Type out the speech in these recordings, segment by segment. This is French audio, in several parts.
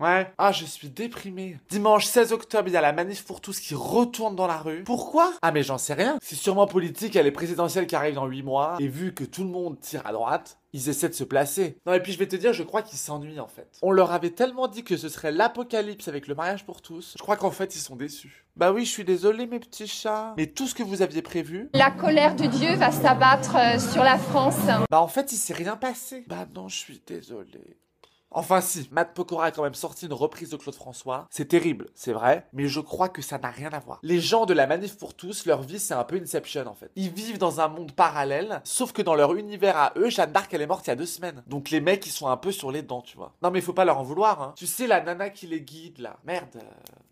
Ouais. Ah, je suis déprimé. Dimanche 16 octobre, il y a la manif pour tous qui retourne dans la rue. Pourquoi? Ah, mais j'en sais rien. C'est sûrement politique, il y a les présidentielles qui arrivent dans 8 mois. Et vu que tout le monde tire à droite, ils essaient de se placer. Non, et puis je vais te dire, je crois qu'ils s'ennuient en fait. On leur avait tellement dit que ce serait l'apocalypse avec le mariage pour tous. Je crois qu'en fait, ils sont déçus. Bah oui, je suis désolé mes petits chats. Mais tout ce que vous aviez prévu... La colère de Dieu va s'abattre sur la France. Bah en fait, il s'est rien passé. Bah non, je suis désolé. Enfin si, Matt Pokora a quand même sorti une reprise de Claude François. C'est terrible, c'est vrai, mais je crois que ça n'a rien à voir. Les gens de la manif pour tous, leur vie c'est un peu Inception en fait. Ils vivent dans un monde parallèle, sauf que dans leur univers à eux, Jeanne d'Arc elle est morte il y a 2 semaines. Donc les mecs ils sont un peu sur les dents, tu vois. Non mais faut pas leur en vouloir, hein. Tu sais la nana qui les guide là, merde.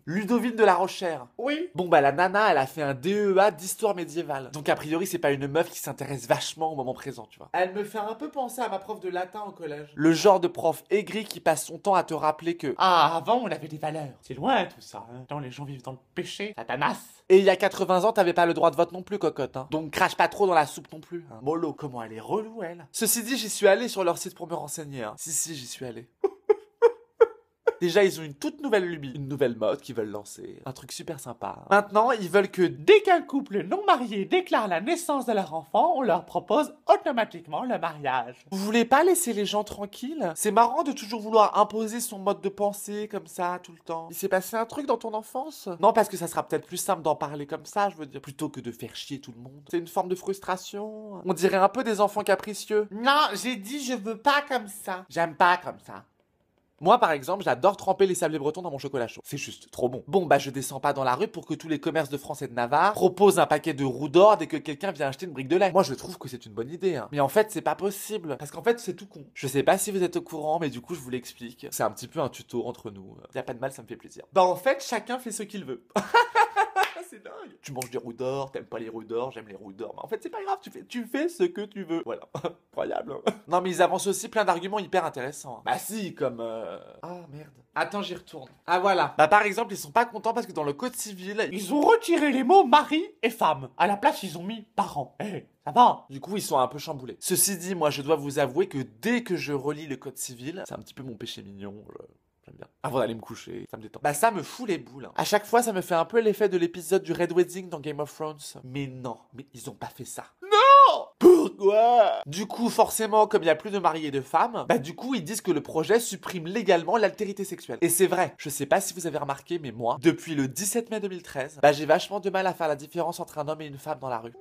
Ludovine de la Rochère. Oui. Bon bah la nana elle a fait un DEA d'histoire médiévale. Donc a priori c'est pas une meuf qui s'intéresse vachement au moment présent, tu vois. Elle me fait un peu penser à ma prof de latin au collège. Le genre de prof aigri qui passe son temps à te rappeler que ah, avant on avait des valeurs. C'est loin tout ça, hein. Maintenant les gens vivent dans le péché, Satanas. Et il y a 80 ans, t'avais pas le droit de vote non plus, cocotte, hein. Donc crache pas trop dans la soupe non plus, hein. Mollo, comment elle est relou, elle. Ceci dit, j'y suis allé sur leur site pour me renseigner, hein. Si, j'y suis allé. Déjà, ils ont une toute nouvelle lubie, une nouvelle mode qu'ils veulent lancer, un truc super sympa. Maintenant, ils veulent que dès qu'un couple non marié déclare la naissance de leur enfant, on leur propose automatiquement le mariage. Vous voulez pas laisser les gens tranquilles? C'est marrant de toujours vouloir imposer son mode de pensée comme ça tout le temps. Il s'est passé un truc dans ton enfance? Non, parce que ça sera peut-être plus simple d'en parler comme ça, je veux dire, plutôt que de faire chier tout le monde. C'est une forme de frustration. On dirait un peu des enfants capricieux. Non, j'ai dit je veux pas comme ça. J'aime pas comme ça. Moi, par exemple, j'adore tremper les sablés bretons dans mon chocolat chaud. C'est juste trop bon. Bon, bah, je descends pas dans la rue pour que tous les commerces de France et de Navarre proposent un paquet de roux d'or dès que quelqu'un vient acheter une brique de lait. Moi, je trouve que c'est une bonne idée, hein. Mais en fait, c'est pas possible. Parce qu'en fait, c'est tout con. Je sais pas si vous êtes au courant, mais du coup, je vous l'explique. C'est un petit peu un tuto entre nous. Y a pas de mal, ça me fait plaisir. Bah, en fait, chacun fait ce qu'il veut. C'est dingue. Tu manges des roux d'or, t'aimes pas les roux d'or, j'aime les roux d'or. Mais en fait, c'est pas grave, tu fais ce que tu veux. Voilà. Incroyable. Hein. Non, mais ils avancent aussi plein d'arguments hyper intéressants. Bah si, comme... Ah, merde. Attends, j'y retourne. Ah, voilà. Bah, par exemple, ils sont pas contents parce que dans le code civil, ils ont retiré les mots mari et femme. À la place, ils ont mis parents. Ça va. Du coup, ils sont un peu chamboulés. Ceci dit, moi, je dois vous avouer que dès que je relis le code civil, c'est un petit peu mon péché mignon. J'aime bien. Avant d'aller me coucher, ça me détend. Bah ça me fout les boules. Hein. À chaque fois, ça me fait un peu l'effet de l'épisode du Red Wedding dans Game of Thrones. Mais non, mais ils ont pas fait ça. Non! Pourquoi? Du coup, forcément, comme il y a plus de mariés et de femmes, bah du coup, ils disent que le projet supprime légalement l'altérité sexuelle. Et c'est vrai. Je sais pas si vous avez remarqué, mais moi, depuis le 17 mai 2013, bah j'ai vachement de mal à faire la différence entre un homme et une femme dans la rue.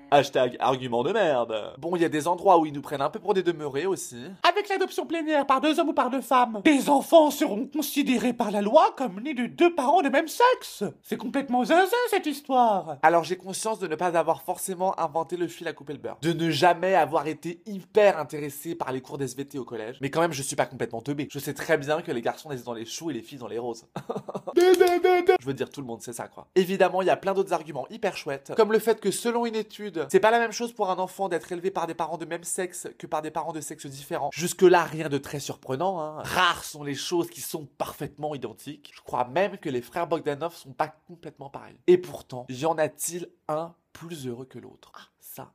Hashtag argument de merde. Bon, il y a des endroits où ils nous prennent un peu pour des demeurés aussi. Avec l'adoption plénière par 2 hommes ou par 2 femmes, des enfants seront considérés par la loi comme nés de 2 parents de même sexe. C'est complètement zinzin cette histoire. Alors j'ai conscience de ne pas avoir forcément inventé le fil à couper le beurre. De ne jamais avoir été hyper intéressé par les cours d'SVT au collège. Mais quand même, je suis pas complètement teubé. Je sais très bien que les garçons naissent dans les choux et les filles dans les roses. Je veux dire, tout le monde sait ça, quoi. Évidemment, il y a plein d'autres arguments hyper chouettes, comme le fait que selon une étude, c'est pas la même chose pour un enfant d'être élevé par des parents de même sexe que par des parents de sexe différent. Jusque-là, rien de très surprenant, hein. Rares sont les choses qui sont parfaitement identiques. Je crois même que les frères Bogdanov sont pas complètement pareils. Et pourtant, y en a-t-il un plus heureux que l'autre? Ah, ça...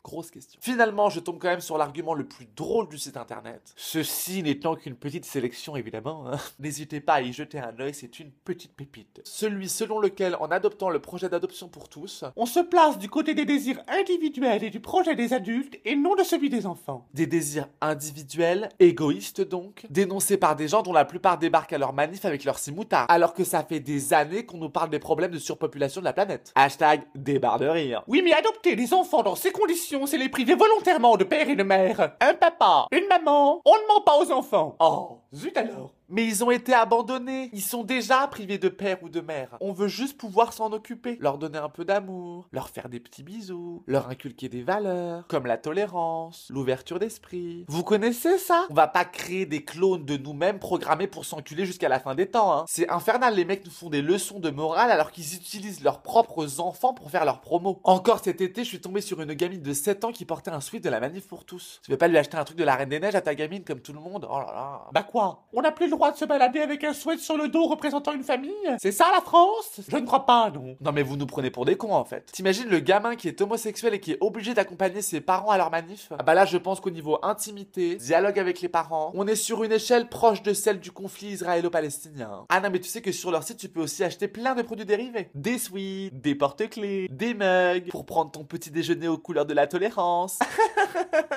Grosse question. Finalement, je tombe quand même sur l'argument le plus drôle du site internet. Ceci n'étant qu'une petite sélection, évidemment. Hein. N'hésitez pas à y jeter un œil, c'est une petite pépite. Celui selon lequel, en adoptant le projet d'adoption pour tous, on se place du côté des désirs individuels et du projet des adultes et non de celui des enfants. Des désirs individuels, égoïstes donc, dénoncés par des gens dont la plupart débarquent à leur manif avec leurs 6 moutards, alors que ça fait des années qu'on nous parle des problèmes de surpopulation de la planète. Hashtag débarre de rire. Oui, mais adopter des enfants dans ces conditions, c'est les priver volontairement de père et de mère. Un papa, une maman, on ne ment pas aux enfants. Oh, zut alors. Mais ils ont été abandonnés. Ils sont déjà privés de père ou de mère. On veut juste pouvoir s'en occuper. Leur donner un peu d'amour, leur faire des petits bisous, leur inculquer des valeurs, comme la tolérance, l'ouverture d'esprit. Vous connaissez ça? On va pas créer des clones de nous-mêmes programmés pour s'enculer jusqu'à la fin des temps, hein. C'est infernal, les mecs nous font des leçons de morale alors qu'ils utilisent leurs propres enfants pour faire leur promo. Encore cet été, je suis tombé sur une gamine de 7 ans qui portait un sweat de la manif pour tous. Tu veux pas lui acheter un truc de la Reine des Neiges à ta gamine comme tout le monde? Oh là là. Bah quoi? On n'a plus le droit droit de se balader avec un sweat sur le dos représentant une famille? C'est ça la France? Je ne crois pas, non. Non mais vous nous prenez pour des cons en fait. T'imagines le gamin qui est homosexuel et qui est obligé d'accompagner ses parents à leur manif? Ah bah là je pense qu'au niveau intimité, dialogue avec les parents, on est sur une échelle proche de celle du conflit israélo-palestinien. Ah non mais tu sais que sur leur site tu peux aussi acheter plein de produits dérivés. Des sweats, des porte-clés, des mugs, pour prendre ton petit déjeuner aux couleurs de la tolérance.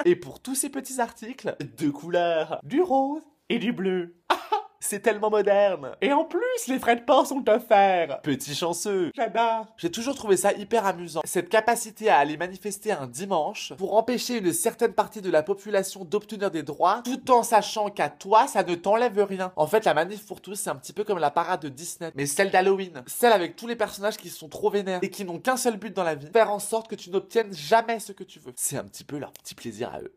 Et pour tous ces petits articles, deux couleurs, du rose et du bleu. C'est tellement moderne. Et en plus, les frais de port sont offerts. Petit chanceux. J'adore. J'ai toujours trouvé ça hyper amusant. Cette capacité à aller manifester un dimanche pour empêcher une certaine partie de la population d'obtenir des droits, tout en sachant qu'à toi, ça ne t'enlève rien. En fait, la manif pour tous, c'est un petit peu comme la parade de Disney, mais celle d'Halloween. Celle avec tous les personnages qui sont trop vénères et qui n'ont qu'un seul but dans la vie, faire en sorte que tu n'obtiennes jamais ce que tu veux. C'est un petit peu leur petit plaisir à eux.